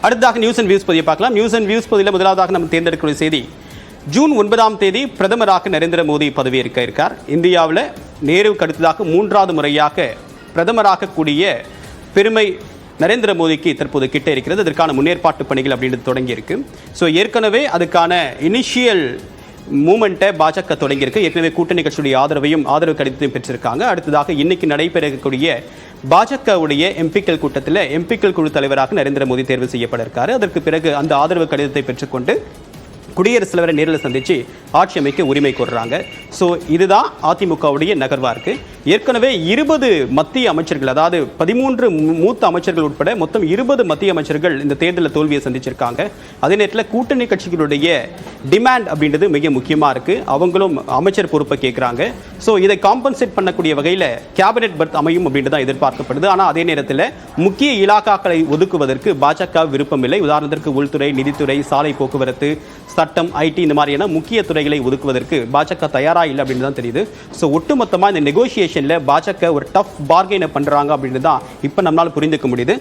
அடுத்ததாக news and views பதிவை பார்க்கலாம். நியூஸ் அண்ட் வியூஸ் பதிவில் முதலாவதாக நம்ம தேர்ந்தெடுக்கக்கூடிய செய்தி, ஜூன் 9ஆம் தேதி பிரதமராக நரேந்திர மோடி பதவியேற்க இருக்கார். இந்தியாவில் நேருவுக்கு அடுத்ததாக 3வது முறையாக பிரதமராக கூடிய பெருமை நரேந்திர மோடிக்கு தற்போது கிட்ட இருக்கிறது. அதற்கான முன்னேற்பாட்டு பணிகள் அப்படின்றது தொடங்கி இருக்கு. ஸோ ஏற்கனவே அதுக்கான இனிஷியல் மூமெண்ட்டை பாஜக தொடங்கியிருக்கு. ஏற்கனவே கூட்டணி கட்சியுடைய ஆதரவு கடிதத்தையும் பெற்றிருக்காங்க. அடுத்ததாக இன்னைக்கு நடைபெறக்கூடிய பாஜகவுடைய எம்பிக்கள் கூட்டத்தில் எம்பிக்கள் குழு தலைவராக நரேந்திர மோடி தேர்வு செய்யப்பட இருக்காரு. அதற்கு பிறகு அந்த ஆதரவு கடிதத்தை பெற்றுக்கொண்டு குடியரசுத் தலைவரை நேரில் சந்தித்து ஆட்சி அமைக்க உரிமை கோர்றாங்க. ஸோ இதுதான் அதிமுகவுடைய நகர்வா இருக்கு. ஏற்கனவே 20 மத்திய அமைச்சர்கள், அதாவது 13 மூத்த அமைச்சர்கள் உட்பட மொத்தம் 20 மத்திய அமைச்சர்கள் இந்த தேர்தலில் தோல்வியை சந்திச்சிருக்காங்க. அதே நேரத்தில் கூட்டணி கட்சிகளுடைய டிமாண்ட் அப்படின்றது மிக முக்கியமாக இருக்கு. அவங்களும் அமைச்சர் பொறுப்பை கேட்குறாங்க. ஸோ இதை காம்பன்சேட் பண்ணக்கூடிய வகையில் கேபினெட் பர்த் அமையும் அப்படின்றது தான் எதிர்பார்க்கப்படுது. ஆனால் அதே நேரத்தில் முக்கிய இலாக்காக்களை ஒதுக்குவதற்கு பாஜக விருப்பம் இல்லை. உதாரணத்திற்கு உள்துறை, நிதித்துறை, சாலை போக்குவரத்து, சட்டம், ஐடி இந்த மாதிரியான முக்கிய துறைகளை ஒதுக்குவதற்கு பாஜக தயாரா இல்லை அப்படின்னு தான் தெரியுது. ஸோ ஒட்டுமொத்தமாக இந்த நெகோசியேஷனில் பாஜக ஒரு டஃப் பார்கெயினை பண்ணுறாங்க அப்படின்னு தான் இப்போ நம்மளால் புரிந்துக்க முடியுது.